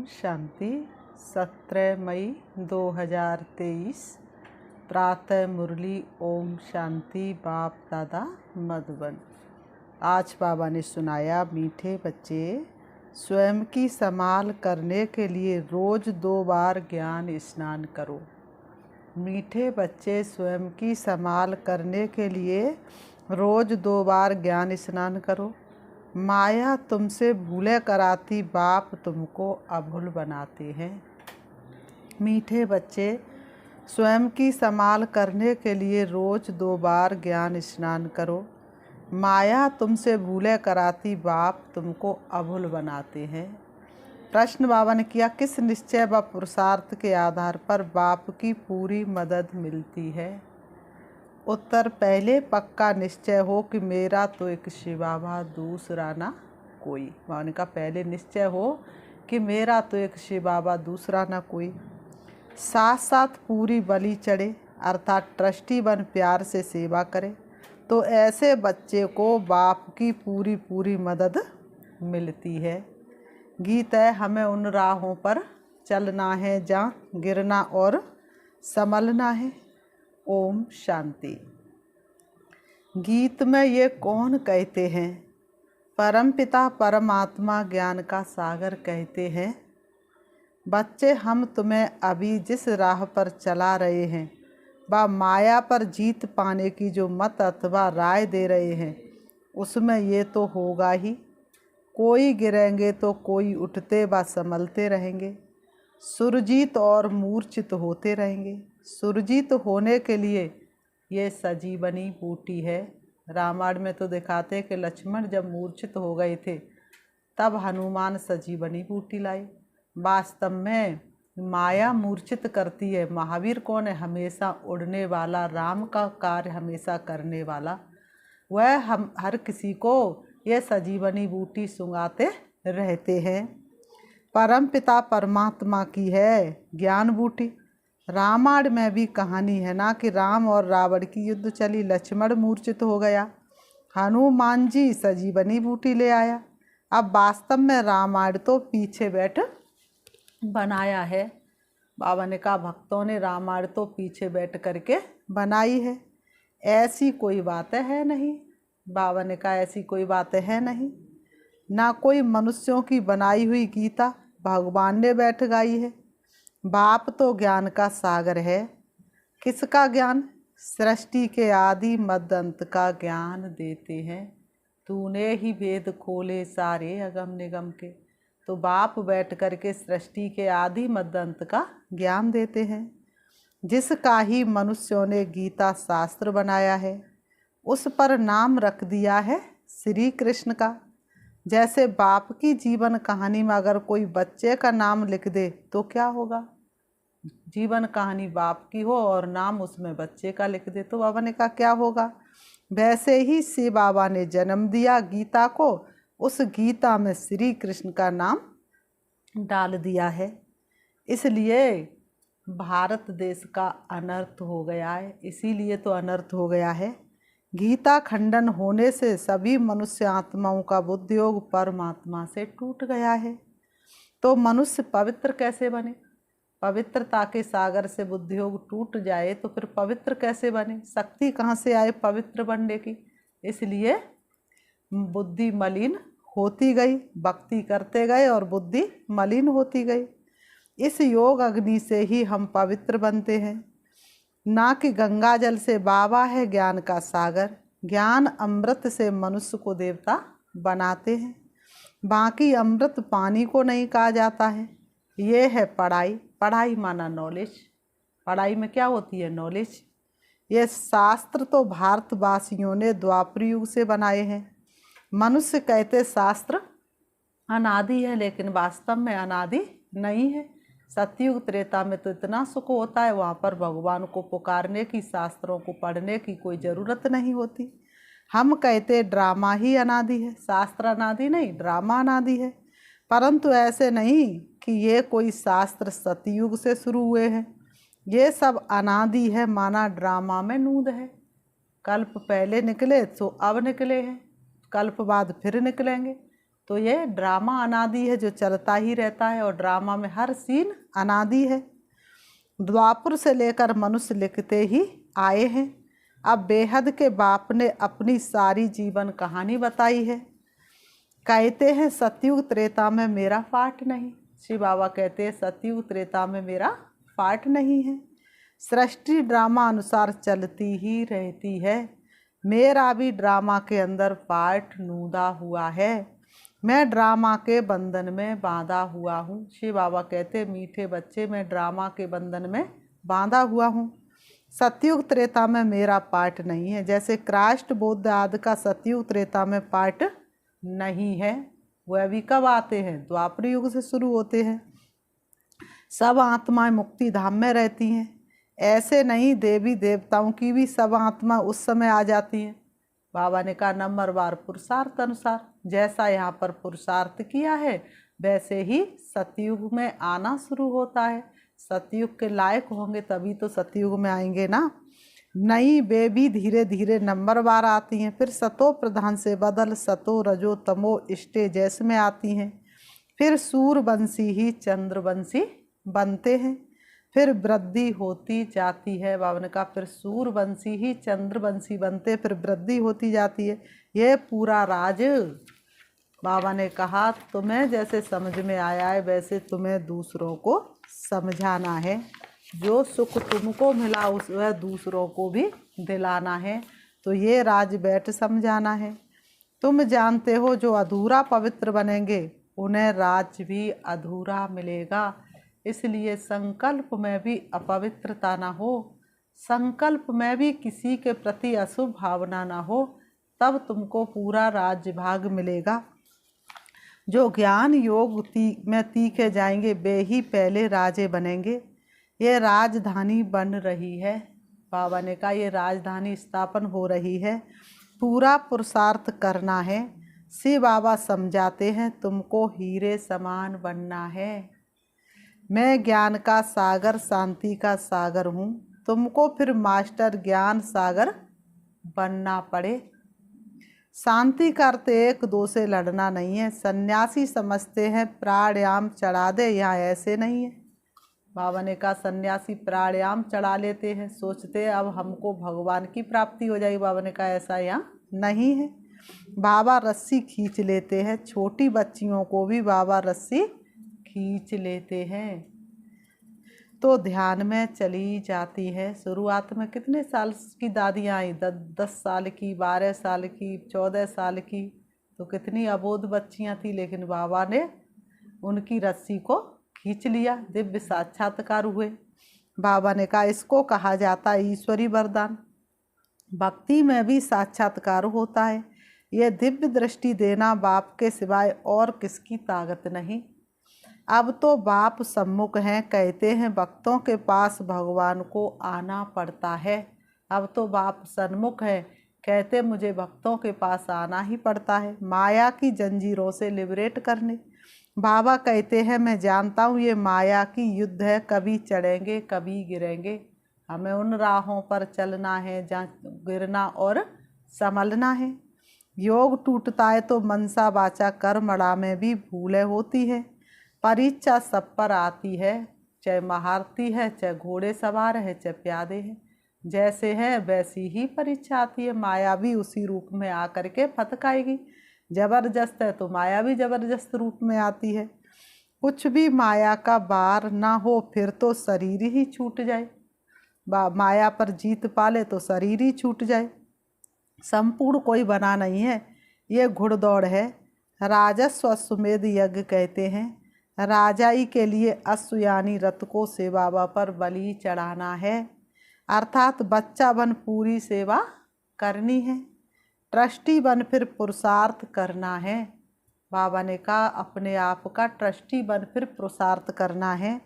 शांति। 17 मई 2023 प्रातः मुरली। ओम शांति। बाप दादा मधुबन। आज बाबा ने सुनाया, मीठे बच्चे स्वयं की संभाल करने के लिए रोज 2 बार ज्ञान स्नान करो। मीठे बच्चे स्वयं की संभाल करने के लिए रोज 2 बार ज्ञान स्नान करो। माया तुमसे भूले कराती, बाप तुमको अभूल बनाते हैं। मीठे बच्चे स्वयं की संभाल करने के लिए रोज 2 बार ज्ञान स्नान करो। माया तुमसे भूले कराती, बाप तुमको अभूल बनाते हैं। प्रश्न बाबा ने किया, किस निश्चय व पुरुषार्थ के आधार पर बाप की पूरी मदद मिलती है? उत्तर, पहले पक्का निश्चय हो कि मेरा तो एक शिव बाबा, दूसरा ना कोई। बाबा ने कहा, पहले निश्चय हो कि मेरा तो एक शिव बाबा, दूसरा ना कोई। साथ साथ पूरी बलि चढ़े, अर्थात ट्रस्टी बन प्यार से सेवा करे, तो ऐसे बच्चे को बाप की पूरी मदद मिलती है। गीत है, हमें उन राहों पर चलना है जहाँ गिरना और संभलना है। ओम शांति। गीत में ये कौन कहते हैं? परमपिता परमात्मा ज्ञान का सागर कहते हैं, बच्चे हम तुम्हें अभी जिस राह पर चला रहे हैं व माया पर जीत पाने की जो मत अथवा राय दे रहे हैं, उसमें ये तो होगा ही। कोई गिरेंगे तो कोई उठते व संभलते रहेंगे, सुरजीत और मूर्छित होते रहेंगे। सुरजीत होने के लिए ये सजीवनी बूटी है। रामायण में तो दिखाते कि लक्ष्मण जब मूर्छित हो गए थे तब हनुमान सजीवनी बूटी लाए। वास्तव में माया मूर्छित करती है। महावीर कौन है? हमेशा उड़ने वाला, राम का कार्य हमेशा करने वाला। वह हम हर किसी को ये सजीवनी बूटी सुंघाते रहते हैं। परम पिता परमात्मा की है ज्ञान बूटी। रामायण में भी कहानी है ना कि राम और रावण की युद्ध चली, लक्ष्मण मूर्छित हो गया, हनुमान जी सजीवनी बूटी ले आया। अब वास्तव में रामायण तो पीछे बैठ बनाया है। बाबा ने कहा, भक्तों ने रामायण तो पीछे बैठ करके बनाई है, ऐसी कोई बात है नहीं। बाबा ने कहा, ऐसी कोई बात है नहीं। ना कोई मनुष्यों की बनाई हुई गीता भगवान ने बैठ गाई है। बाप तो ज्ञान का सागर है। किसका ज्ञान? सृष्टि के आदि मध्य अंत का ज्ञान देते हैं। तूने ही वेद खोले सारे अगम निगम के। तो बाप बैठ करके सृष्टि के आदि मध्य अंत का ज्ञान देते हैं। जिसका ही मनुष्यों ने गीता शास्त्र बनाया है, उस पर नाम रख दिया है श्री कृष्ण का। जैसे बाप की जीवन कहानी में अगर कोई बच्चे का नाम लिख दे तो क्या होगा? जीवन कहानी बाप की हो और नाम उसमें बच्चे का लिख दे तो बाबा ने कहा क्या होगा? वैसे ही शिव बाबा ने जन्म दिया गीता को, उस गीता में श्री कृष्ण का नाम डाल दिया है। इसलिए भारत देश का अनर्थ हो गया है। इसीलिए तो अनर्थ हो गया है। गीता खंडन होने से सभी मनुष्य आत्माओं का बुद्धियोग परमात्मा से टूट गया है। तो मनुष्य पवित्र कैसे बने? पवित्रता के सागर से बुद्धियोग टूट जाए तो फिर पवित्र कैसे बने? शक्ति कहाँ से आए पवित्र बनने की? इसलिए बुद्धि मलिन होती गई, भक्ति करते गए और बुद्धि मलिन होती गई। इस योग अग्नि से ही हम पवित्र बनते हैं, ना कि गंगा जल से। बाबा है ज्ञान का सागर। ज्ञान अमृत से मनुष्य को देवता बनाते हैं। बाकी अमृत पानी को नहीं कहा जाता है। ये है पढ़ाई। पढ़ाई माना नॉलेज। पढ़ाई में क्या होती है? नॉलेज। ये शास्त्र तो भारतवासियों ने द्वापर युग से बनाए हैं। मनुष्य कहते शास्त्र अनादि है, लेकिन वास्तव में अनादि नहीं है। सतयुग त्रेता में तो इतना सुख होता है, वहाँ पर भगवान को पुकारने की, शास्त्रों को पढ़ने की कोई ज़रूरत नहीं होती। हम कहते ड्रामा ही अनादि है, शास्त्र अनादि नहीं, ड्रामा अनादि है। परंतु ऐसे नहीं कि ये कोई शास्त्र सतयुग से शुरू हुए हैं। ये सब अनादि है, माना ड्रामा में नूंद है। कल्प पहले निकले तो अब निकले हैं, कल्प बाद फिर निकलेंगे। तो ये ड्रामा अनादि है जो चलता ही रहता है, और ड्रामा में हर सीन अनादि है। द्वापर से लेकर मनुष्य लिखते ही आए हैं। अब बेहद के बाप ने अपनी सारी जीवन कहानी बताई है। कहते हैं सतयुग त्रेता में मेरा पाठ नहीं। श्री बाबा कहते हैं सतयुग त्रेता में मेरा पाठ नहीं है। सृष्टि ड्रामा अनुसार चलती ही रहती है। मेरा भी ड्रामा के अंदर पार्ट नूदा हुआ है। मैं ड्रामा के बंधन में बांधा हुआ हूँ। श्री बाबा कहते मीठे बच्चे, मैं ड्रामा के बंधन में बांधा हुआ हूँ। सतयुग त्रेता में मेरा पार्ट नहीं है। जैसे क्राइस्ट बुद्ध आदि का सतयुग त्रेता में पार्ट नहीं है। वह भी कब आते हैं? द्वापर युग से शुरू होते हैं। सब आत्माएं मुक्ति धाम में रहती हैं। ऐसे नहीं, देवी देवताओं की भी सब आत्मा उस समय आ जाती हैं। बाबा ने कहा नंबरवार पुरुषार्थ अनुसार, जैसा यहाँ पर पुरुषार्थ किया है वैसे ही सतयुग में आना शुरू होता है। सतयुग के लायक होंगे तभी तो सतयुग में आएंगे ना। नहीं, वे भी धीरे धीरे नंबरवार आती हैं। फिर सतो प्रधान से बदल सतो रजो तमो स्टेजेस में आती हैं। फिर सूर्यवंशी ही चंद्रवंशी बनते हैं। फिर वृद्धि होती जाती है। बाबा ने कहा फिर सूर्यवंशी ही चंद्रवंशी बनते, फिर वृद्धि होती जाती है। ये पूरा राज बाबा ने कहा तुम्हें जैसे समझ में आया है वैसे तुम्हें दूसरों को समझाना है। जो सुख तुमको मिला उस वह दूसरों को भी दिलाना है। तो ये राज बैठ समझाना है। तुम जानते हो जो अधूरा पवित्र बनेंगे उन्हें राज भी अधूरा मिलेगा। इसलिए संकल्प में भी अपवित्रता ना हो, संकल्प में भी किसी के प्रति अशुभ भावना ना हो, तब तुमको पूरा राज्य भाग मिलेगा। जो ज्ञान योग में तीखे जाएंगे वे ही पहले राजे बनेंगे। ये राजधानी बन रही है। बाबा ने कहा ये राजधानी स्थापन हो रही है। पूरा पुरुषार्थ करना है। शिव बाबा समझाते हैं तुमको हीरे समान बनना है। मैं ज्ञान का सागर शांति का सागर हूँ। तुमको फिर मास्टर ज्ञान सागर बनना पड़े। शांति का अर्थ एक दो से लड़ना नहीं है। सन्यासी समझते हैं प्राणायाम चढ़ा दे, यहाँ ऐसे नहीं है। बाबा ने कहा सन्यासी प्राणायाम चढ़ा लेते हैं, सोचते हैं अब हमको भगवान की प्राप्ति हो जाएगी। बाबा ने कहा ऐसा यहाँ नहीं है। बाबा रस्सी खींच लेते हैं। छोटी बच्चियों को भी बाबा रस्सी खींच लेते हैं तो ध्यान में चली जाती है। शुरुआत में कितने साल की दादियाँ आई, 10 साल की, 12 साल की, 14 साल की, तो कितनी अबोध बच्चियाँ थी, लेकिन बाबा ने उनकी रस्सी को खींच लिया। दिव्य साक्षात्कार हुए। बाबा ने कहा इसको कहा जाता है ईश्वरी वरदान। भक्ति में भी साक्षात्कार होता है। यह दिव्य दृष्टि देना बाप के सिवाय और किसकी ताकत नहीं। अब तो बाप सम्मुख हैं। कहते हैं भक्तों के पास भगवान को आना पड़ता है। अब तो बाप सन्मुख है। कहते मुझे भक्तों के पास आना ही पड़ता है माया की जंजीरों से लिबरेट करने। बाबा कहते हैं मैं जानता हूँ ये माया की युद्ध है, कभी चढ़ेंगे कभी गिरेंगे। हमें उन राहों पर चलना है जहाँ गिरना और संभलना है। योग टूटता है तो मनसा वाचा कर्मणा में भी भूलें होती है। परीक्षा सब पर आती है, चाहे महारथी है, चाहे घोड़े सवार है, चाहे प्यादे हैं। जैसे है वैसी ही परीक्षा आती है। माया भी उसी रूप में आकर के फतकाएगी। जबरदस्त है तो माया भी जबरदस्त रूप में आती है। कुछ भी माया का बार ना हो फिर तो शरीर ही छूट जाए। माया पर जीत पाले तो शरीर ही छूट जाए। संपूर्ण कोई बना नहीं है, ये घुड़दौड़ है। राजस्व अश्वमेध यज्ञ कहते हैं। राजाई के लिए अश्व यानी रथ को शिव बाबा पर बलि चढ़ाना है, अर्थात बच्चा बन पूरी सेवा करनी है। ट्रस्टी बन फिर पुरुषार्थ करना है। बाबा ने कहा अपने आप का ट्रस्टी बन फिर पुरुषार्थ करना है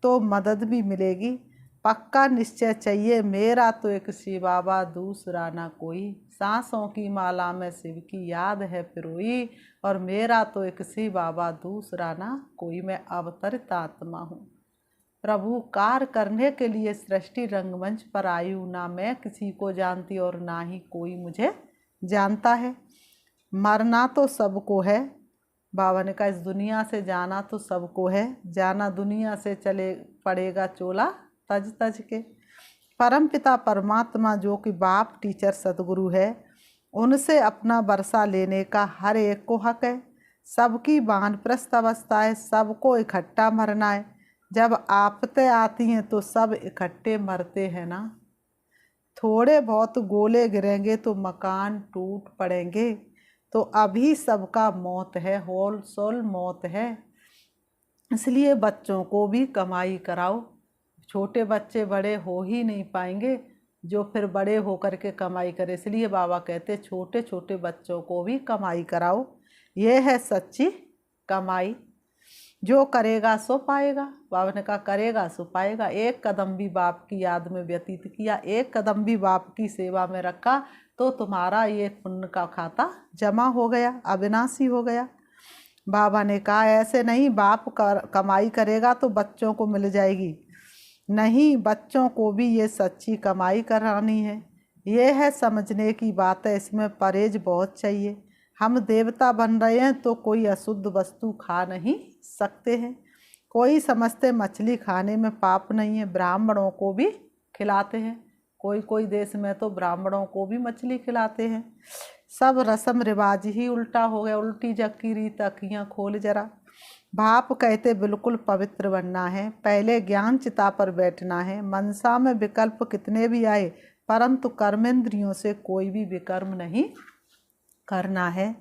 तो मदद भी मिलेगी। पक्का निश्चय चाहिए मेरा तो एक शिव बाबा दूसरा ना कोई। सांसों की माला में शिव की याद है पिरोई, और मेरा तो एक शिव बाबा दूसरा ना कोई। मैं अवतरित आत्मा हूँ। प्रभु कार्य करने के लिए सृष्टि रंगमंच पर आई हूँ। ना मैं किसी को जानती और ना ही कोई मुझे जानता है। मरना तो सबको है, बाबा ने कहा इस दुनिया से जाना तो सबको है, जाना दुनिया से चले पड़ेगा चोला तज तज के। परम पिता परमात्मा जो कि बाप टीचर सतगुरु है, उनसे अपना बरसा लेने का हर एक को हक है। सबकी वानप्रस्थ अवस्था है, सबको इकट्ठा मरना है। जब आफतें आती हैं तो सब इकट्ठे मरते हैं ना। थोड़े बहुत गोले गिरेंगे तो मकान टूट पड़ेंगे, तो अभी सबका मौत है, होल सोल मौत है। इसलिए बच्चों को भी कमाई कराओ। छोटे बच्चे बड़े हो ही नहीं पाएंगे जो फिर बड़े होकर के कमाई करे, इसलिए बाबा कहते छोटे छोटे बच्चों को भी कमाई कराओ। ये है सच्ची कमाई। जो करेगा सो पाएगा। बाबा ने कहा करेगा सो पाएगा। एक कदम भी बाप की याद में व्यतीत किया, एक कदम भी बाप की सेवा में रखा, तो तुम्हारा ये पुण्य का खाता जमा हो गया, अविनाशी हो गया। बाबा ने कहा ऐसे नहीं बाप कमाई करेगा तो बच्चों को मिल जाएगी, नहीं, बच्चों को भी ये सच्ची कमाई करानी है। ये है समझने की बात है, इसमें परहेज बहुत चाहिए। हम देवता बन रहे हैं तो कोई अशुद्ध वस्तु खा नहीं सकते हैं। कोई समझते मछली खाने में पाप नहीं है, ब्राह्मणों को भी खिलाते हैं। कोई देश में तो ब्राह्मणों को भी मछली खिलाते हैं। सब रस्म रिवाज ही उल्टा हो गया, उल्टी जक्की रीत अखियाँ खोल जरा। बाप कहते बिल्कुल पवित्र बनना है, पहले ज्ञान चिता पर बैठना है। मनसा में विकल्प कितने भी आए, परंतु कर्मेंद्रियों से कोई भी विकर्म नहीं करना है।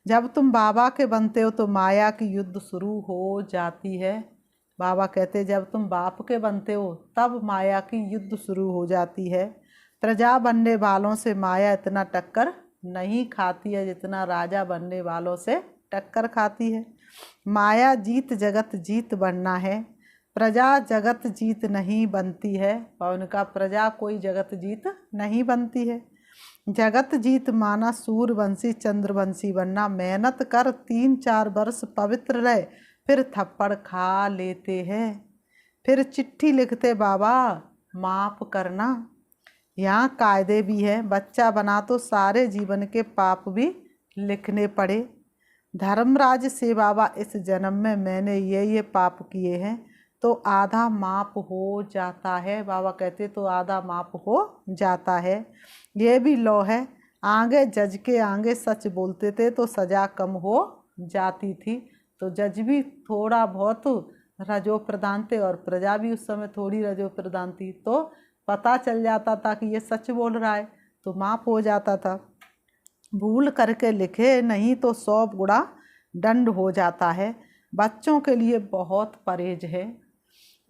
जब तुम बाबा के बनते हो तो माया की युद्ध शुरू हो जाती है। बाबा कहते जब तुम बाप के बनते हो तब माया की युद्ध शुरू हो जाती है। प्रजा बनने वालों से माया इतना टक्कर नहीं खाती है जितना राजा बनने वालों से टक्कर खाती है। माया जीत जगत जीत बनना है, प्रजा जगत जीत नहीं बनती है। पवन का प्रजा कोई जगत जीत नहीं बनती है। जगत जीत माना सूर्यवंशी चंद्रवंशी बनना। मेहनत कर 3-4 वर्ष पवित्र रहे, फिर थप्पड़ खा लेते हैं, फिर चिट्ठी लिखते बाबा माफ करना। यहाँ कायदे भी हैं, बच्चा बना तो सारे जीवन के पाप भी लिखने पड़े। धर्मराज से बाबा इस जन्म में मैंने ये पाप किए हैं तो आधा माप हो जाता है। बाबा कहते तो आधा माप हो जाता है। ये भी लॉ है। आगे जज के आगे सच बोलते थे तो सज़ा कम हो जाती थी, तो जज भी थोड़ा बहुत रजो प्रधान थे और प्रजा भी उस समय थोड़ी रजो प्रधान थी, तो पता चल जाता था कि ये सच बोल रहा है तो माफ हो जाता था। भूल करके लिखे नहीं तो 100 गुणा दंड हो जाता है। बच्चों के लिए बहुत परहेज है।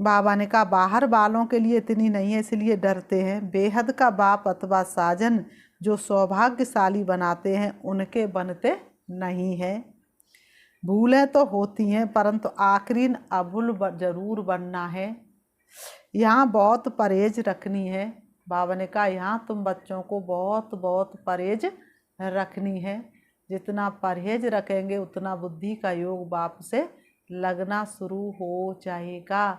बाबा ने कहा बाहर वालों के लिए इतनी नहीं है, इसलिए डरते हैं। बेहद का बाप अथवा साजन जो सौभाग्यशाली बनाते हैं उनके बनते नहीं हैं। भूलें तो होती हैं परंतु आखिरी अभूल जरूर बनना है। यहाँ बहुत परहेज रखनी है। बाबा ने कहा यहाँ तुम बच्चों को बहुत बहुत परहेज रखनी है। जितना परहेज रखेंगे उतना बुद्धि का योग बाप से लगना शुरू हो जाएगा।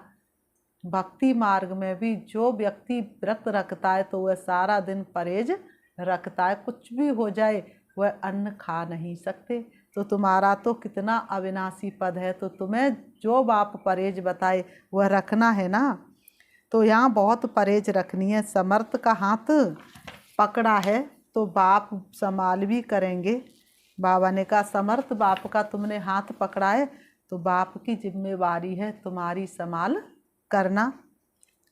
भक्ति मार्ग में भी जो व्यक्ति व्रत रखता है तो वह सारा दिन परहेज रखता है, कुछ भी हो जाए वह अन्न खा नहीं सकते। तो तुम्हारा तो कितना अविनाशी पद है, तो तुम्हें जो बाप परहेज बताए वह रखना है ना। तो यहाँ बहुत परहेज रखनी है। समर्थ का हाथ पकड़ा है तो बाप संभाल भी करेंगे। बाबा ने कहा समर्थ बाप का तुमने हाथ पकड़ा है तो बाप की जिम्मेवारी है तुम्हारी संभाल करना।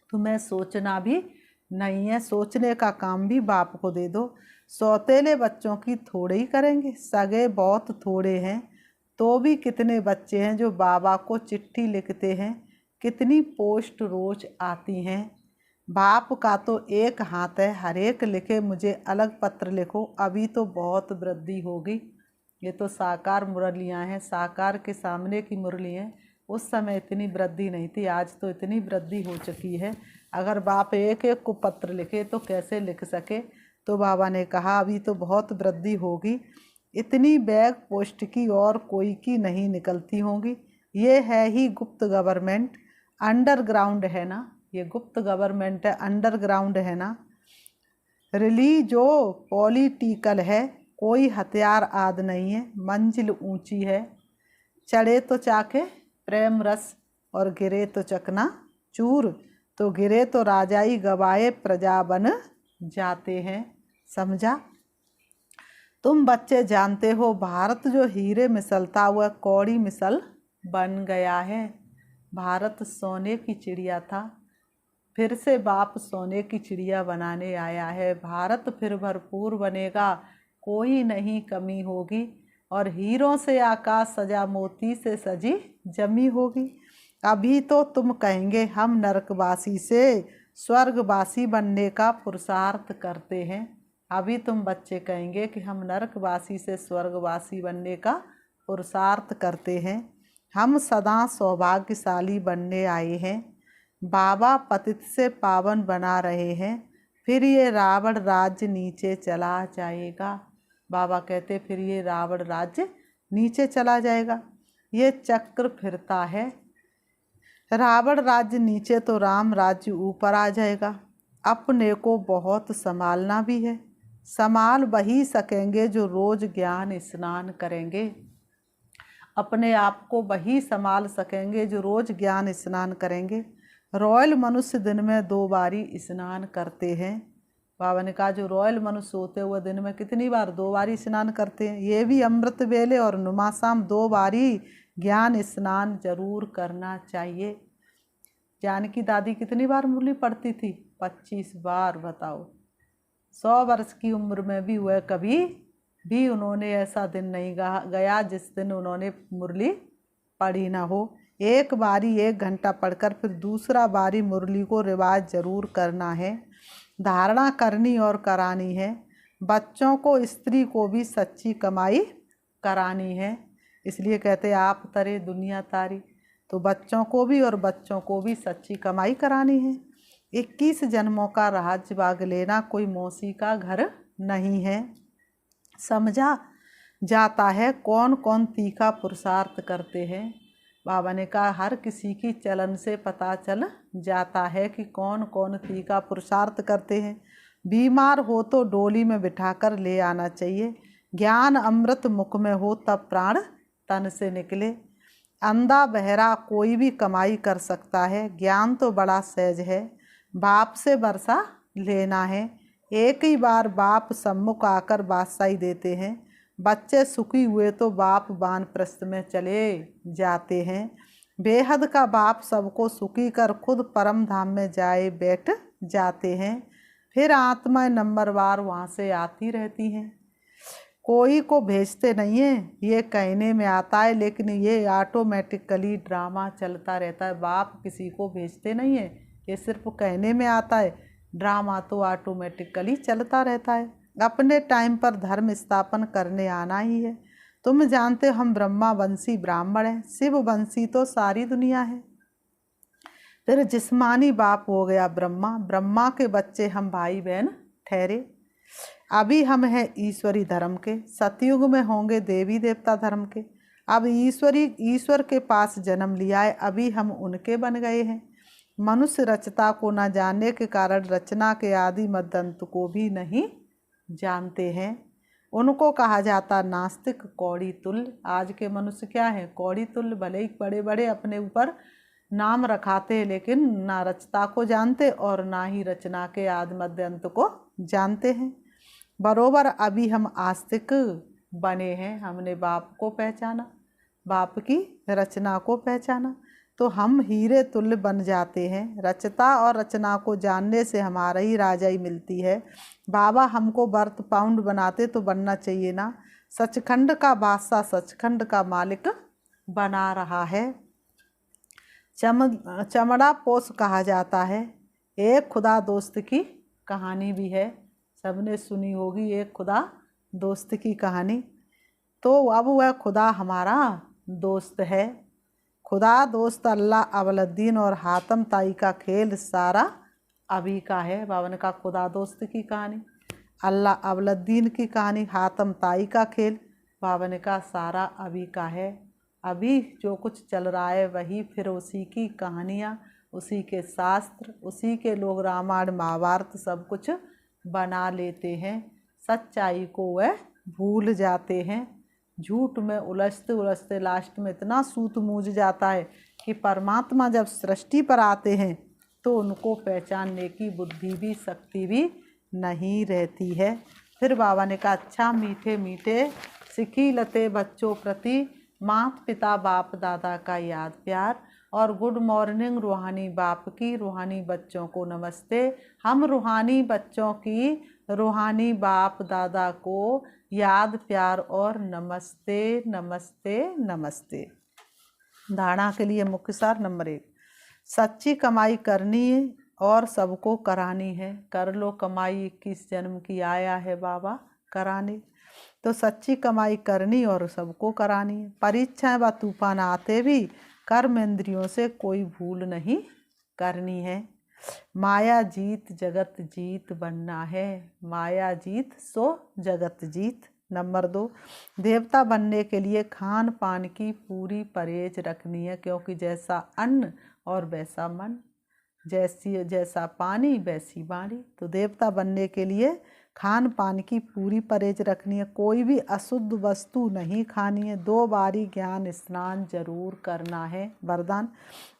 तुम्हें सोचना भी नहीं है, सोचने का काम भी बाप को दे दो। सौतेले बच्चों की थोड़े ही करेंगे, सगे बहुत थोड़े हैं, तो भी कितने बच्चे हैं जो बाबा को चिट्ठी लिखते हैं। कितनी पोस्ट रोज आती हैं। बाप का तो एक हाथ है, हर एक लिखे मुझे अलग पत्र लिखो। अभी तो बहुत वृद्धि होगी। ये तो साकार मुरलियाँ हैं, साकार के सामने की मुरली हैं। उस समय इतनी वृद्धि नहीं थी, आज तो इतनी वृद्धि हो चुकी है। अगर बाप एक एक को पत्र लिखे तो कैसे लिख सके। तो बाबा ने कहा अभी तो बहुत वृद्धि होगी। इतनी बैग पोस्ट की और कोई की नहीं निकलती होंगी। ये है ही गुप्त गवर्नमेंट, अंडरग्राउंड है ना। ये गुप्त गवर्नमेंट है, अंडरग्राउंड है ना। रिली जो पॉलिटिकल है, कोई हथियार आदि नहीं है, मंजिल ऊंची है। चढ़े तो चाखे प्रेम रस और गिरे तो चकना चूर, तो गिरे तो राजाई गवाए प्रजा बन जाते हैं। समझा? तुम बच्चे जानते हो भारत जो हीरे मिसलता हुआ कौड़ी मिसल बन गया है। भारत सोने की चिड़िया था, फिर से बाप सोने की चिड़िया बनाने आया है। भारत फिर भरपूर बनेगा, कोई नहीं कमी होगी, और हीरों से आकाश सजा मोती से सजी जमी होगी। अभी तो तुम कहेंगे हम नरकवासी से स्वर्गवासी बनने का पुरुषार्थ करते हैं। अभी तुम बच्चे कहेंगे कि हम नरकवासी से स्वर्गवासी बनने का पुरुषार्थ करते हैं। हम सदा सौभाग्यशाली बनने आए हैं। बाबा पतित से पावन बना रहे हैं, फिर ये रावण राज्य नीचे चला जाएगा। बाबा कहते फिर ये रावण राज्य नीचे चला जाएगा। ये चक्र फिरता है, रावण राज्य नीचे तो राम राज्य ऊपर आ जाएगा। अपने को बहुत संभालना भी है। संभाल वही सकेंगे जो रोज ज्ञान स्नान करेंगे। अपने आप को वही संभाल सकेंगे जो रोज ज्ञान स्नान करेंगे। रॉयल मनुष्य दिन में 2 बारी स्नान करते हैं। बाबा ने कहा जो रॉयल मनुष्य होते हुए दिन में कितनी बार? 2 बारी स्नान करते हैं। ये भी अमृत वेले और नुमाशाम 2 बारी ज्ञान स्नान जरूर करना चाहिए। जानकी दादी कितनी बार मुरली पढ़ती थी? 25 बार। बताओ, 100 वर्ष की उम्र में भी हुए कभी भी उन्होंने ऐसा दिन नहीं गया जिस दिन उन्होंने मुरली पढ़ी ना हो। एक बारी 1 घंटा पढ़कर फिर दूसरा बारी मुरली को रिवाज जरूर करना है, धारणा करनी और करानी है। बच्चों को स्त्री को भी सच्ची कमाई करानी है। इसलिए कहते आप तरे दुनिया तारी, तो बच्चों को भी और बच्चों को भी सच्ची कमाई करानी है। 21 जन्मों का राज्य भाग लेना कोई मौसी का घर नहीं है। समझा जाता है कौन कौन तीखा पुरुषार्थ करते हैं। बाबा ने कहा हर किसी की चलन से पता चल जाता है कि कौन कौन तीखा पुरुषार्थ करते हैं। बीमार हो तो डोली में बिठाकर ले आना चाहिए। ज्ञान अमृत मुख में हो तब प्राण तन से निकले। अंधा बहरा कोई भी कमाई कर सकता है। ज्ञान तो बड़ा सहज है, बाप से वर्षा लेना है। एक ही बार बाप सम्मुख आकर बादशाही देते हैं। बच्चे सुखी हुए तो बाप वानप्रस्थ में चले जाते हैं। बेहद का बाप सबको सुखी कर खुद परम धाम में जाए बैठ जाते हैं। फिर आत्माएं नंबरवार वहाँ से आती रहती हैं। कोई को भेजते नहीं है, ये कहने में आता है, लेकिन ये ऑटोमेटिकली ड्रामा चलता रहता है। बाप किसी को भेजते नहीं है, ये सिर्फ कहने में आता है। ड्रामा तो ऑटोमेटिकली चलता रहता है। अपने टाइम पर धर्म स्थापन करने आना ही है। तुम जानते हो हम ब्रह्मा वंशी ब्राह्मण हैं, शिव वंशी तो सारी दुनिया है। फिर जिस्मानी बाप हो गया ब्रह्मा, ब्रह्मा के बच्चे हम भाई बहन ठहरे। अभी हम हैं ईश्वरी धर्म के, सतयुग में होंगे देवी देवता धर्म के। अब ईश्वर के पास जन्म लिया है, अभी हम उनके बन गए हैं। मनुष्य रचता को न जानने के कारण रचना के आदि मध्य अंत को भी नहीं जानते हैं। उनको कहा जाता नास्तिक कौड़ी तुल्य। आज के मनुष्य क्या है? कौड़ी तुल्य। भले ही बड़े बड़े अपने ऊपर नाम रखाते हैं, लेकिन ना रचता को जानते और ना ही रचना के आदि मध्य अंत को जानते हैं। बरोबर अभी हम आस्तिक बने हैं। हमने बाप को पहचाना, बाप की रचना को पहचाना, तो हम हीरे तुल्य बन जाते हैं। रचता और रचना को जानने से हमारा ही राजाई मिलती है। बाबा हमको बर्थ पाउंड बनाते तो बनना चाहिए ना। सचखंड का बादशाह सचखंड का मालिक बना रहा है। चमड़ा पोष कहा जाता है। एक खुदा दोस्त की कहानी भी है, सबने सुनी होगी, एक खुदा दोस्त की कहानी। तो अब वह खुदा हमारा दोस्त है। खुदा दोस्त अल्लाह अवलुद्दीन और हातम ताई का खेल सारा अभी का है। बाबा ने कहा खुदा दोस्त की कहानी, अल्लाह अवलुद्दीन की कहानी, हातम ताई का खेल, बाबा ने कहा सारा अभी का है। अभी जो कुछ चल रहा है वही फिर उसी की कहानियाँ, उसी के शास्त्र, उसी के लोग रामायण महाभारत सब कुछ बना लेते हैं। सच्चाई को वह भूल जाते हैं। झूठ में उलझते उलझते लास्ट में इतना सूत मूझ जाता है कि परमात्मा जब सृष्टि पर आते हैं तो उनको पहचानने की बुद्धि भी शक्ति भी नहीं रहती है। फिर बाबा ने कहा, अच्छा मीठे मीठे सिखी लते बच्चों प्रति माता पिता बाप दादा का याद प्यार, और गुड मॉर्निंग रूहानी बाप की, रूहानी बच्चों को नमस्ते। हम रूहानी बच्चों की रूहानी बाप दादा को याद प्यार और नमस्ते नमस्ते नमस्ते। धारणा के लिए मुख्य सार नंबर 1, सच्ची कमाई करनी है और सबको करानी है। कर लो कमाई 21 जन्म की आया है बाबा कराने। तो सच्ची कमाई करनी और सबको करानी है। परीक्षाएं व तूफान आते भी कर्म इंद्रियों से कोई भूल नहीं करनी है। माया जीत जगत जीत बनना है। माया जीत सो जगत जीत। नंबर 2, देवता बनने के लिए खान पान की पूरी परहेज रखनी है, क्योंकि जैसा अन्न और वैसा मन, जैसा पानी वैसी वाणी। तो देवता बनने के लिए खान पान की पूरी परहेज रखनी है। कोई भी अशुद्ध वस्तु नहीं खानी है। 2 बारी ज्ञान स्नान जरूर करना है। वरदान,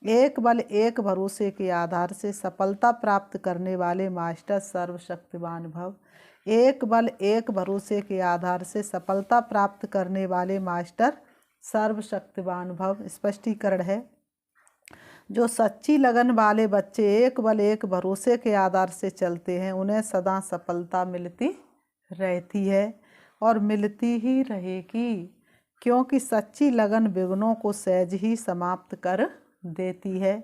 एक बल एक भरोसे के आधार से सफलता प्राप्त करने वाले मास्टर सर्वशक्तिवान भव। एक बल एक भरोसे के आधार से सफलता प्राप्त करने वाले मास्टर सर्वशक्तिवान भव। स्पष्टीकरण है, जो सच्ची लगन वाले बच्चे एक बल एक भरोसे के आधार से चलते हैं उन्हें सदा सफलता मिलती रहती है और मिलती ही रहेगी, क्योंकि सच्ची लगन विघ्नों को सहज ही समाप्त कर देती है।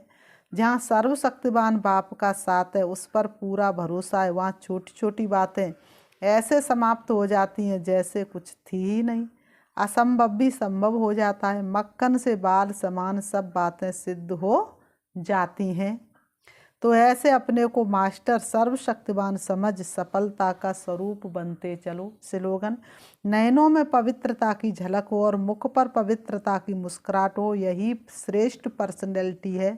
जहाँ सर्वशक्तिवान बाप का साथ है, उस पर पूरा भरोसा है, वहाँ छोटी छोटी बातें ऐसे समाप्त हो जाती हैं जैसे कुछ थी ही नहीं। असंभव भी संभव हो जाता है। मक्खन से बाल समान सब बातें सिद्ध हो जाती हैं। तो ऐसे अपने को मास्टर सर्वशक्तिवान समझ सफलता का स्वरूप बनते चलो। स्लोगन, नयनों में पवित्रता की झलक हो और मुख पर पवित्रता की मुस्कुराहट हो, यही श्रेष्ठ पर्सनैलिटी है।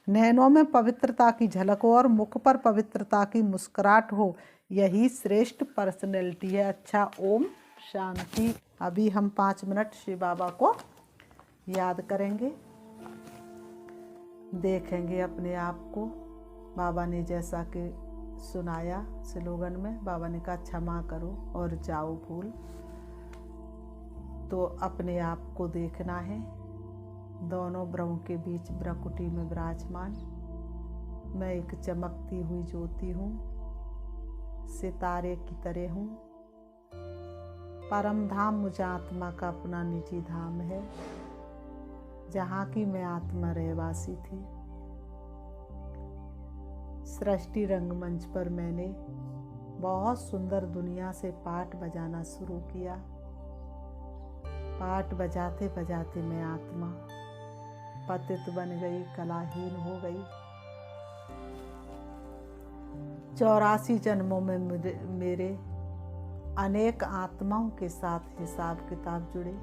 नयनों में पवित्रता की झलक हो और मुख पर पवित्रता की मुस्कुराहट हो, यही श्रेष्ठ पर्सनैलिटी है। अच्छा, ओम शांति। अभी हम 5 मिनट शिव बाबा को याद करेंगे, देखेंगे अपने आप को। बाबा ने जैसा कि सुनाया स्लोगन में, बाबा ने कहा क्षमा करो और जाओ भूल। तो अपने आप को देखना है, दोनों ब्रह्म के बीच ब्रकुटी में विराजमान। मैं एक चमकती हुई ज्योति हूँ, सितारे की तरह हूँ। परम धाम मुझे आत्मा का अपना निजी धाम है, जहाँ की मैं आत्मा रहवासी थी। सृष्टि रंगमंच पर मैंने बहुत सुंदर दुनिया से पाठ बजाना शुरू किया। पाठ बजाते बजाते मैं आत्मा पतित बन गई, कलाहीन हो गई। 84 जन्मों में मेरे अनेक आत्माओं के साथ हिसाब किताब जुड़े।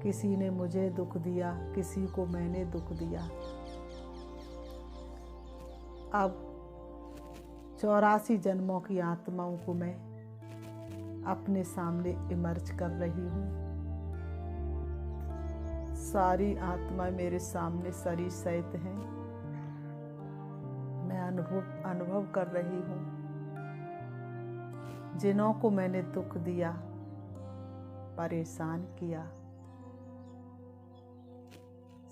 किसी ने मुझे दुख दिया, किसी को मैंने दुख दिया। अब 84 जन्मों की आत्माओं को मैं अपने सामने इमर्ज कर रही हूँ। सारी आत्मा मेरे सामने सरी सहित हैं। मैं अनुभव कर रही हूँ। जिन्हों को मैंने दुख दिया, परेशान किया,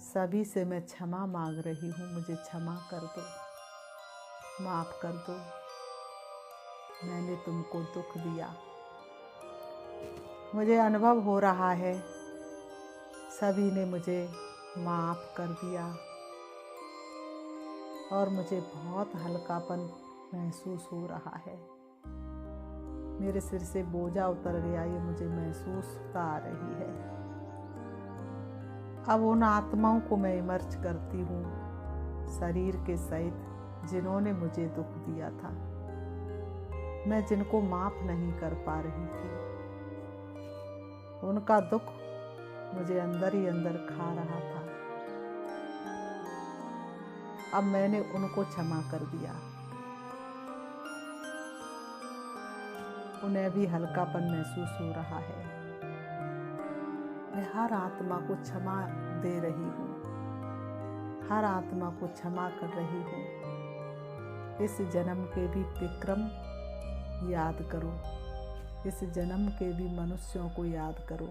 सभी से मैं क्षमा मांग रही हूँ। मुझे क्षमा कर दो, माफ कर दो, मैंने तुमको दुख दिया। मुझे अनुभव हो रहा है सभी ने मुझे माफ कर दिया और मुझे बहुत हल्कापन महसूस हो रहा है। मेरे सिर से बोझा उतर गया, ये मुझे महसूस आ रही है। अब उन आत्माओं को मैं इमर्ज करती हूँ शरीर के सहित, जिन्होंने मुझे दुख दिया था। मैं जिनको माफ नहीं कर पा रही थी, उनका दुख मुझे अंदर ही अंदर खा रहा था। अब मैंने उनको क्षमा कर दिया। उन्हें भी हल्कापन महसूस हो रहा है। मैं हर आत्मा को क्षमा दे रही हूँ, हर आत्मा को क्षमा कर रही हूँ। इस जन्म के भी विक्रम याद करो, इस जन्म के भी मनुष्यों को याद करो।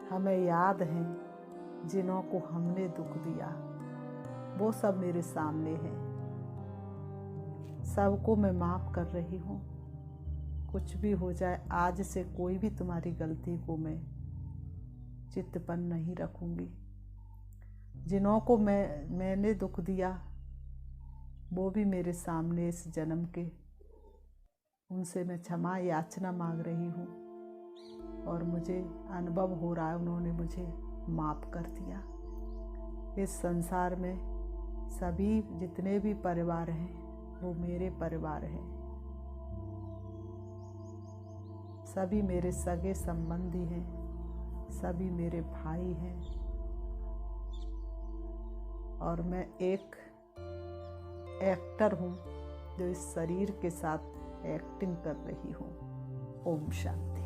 हमें याद है जिन्हों को हमने दुख दिया, वो सब मेरे सामने हैं। सबको मैं माफ़ कर रही हूँ। कुछ भी हो जाए, आज से कोई भी तुम्हारी गलती को मैं चित्त पर नहीं रखूँगी। जिन्हों को मैंने दुख दिया वो भी मेरे सामने इस जन्म के, उनसे मैं क्षमा याचना मांग रही हूँ और मुझे अनुभव हो रहा है उन्होंने मुझे माफ़ कर दिया। इस संसार में सभी जितने भी परिवार हैं वो मेरे परिवार हैं, सभी मेरे सगे संबंधी हैं, सभी मेरे भाई हैं और मैं एक एक्टर हूँ जो इस शरीर के साथ एक्टिंग कर रही हूँ। ओम शांति।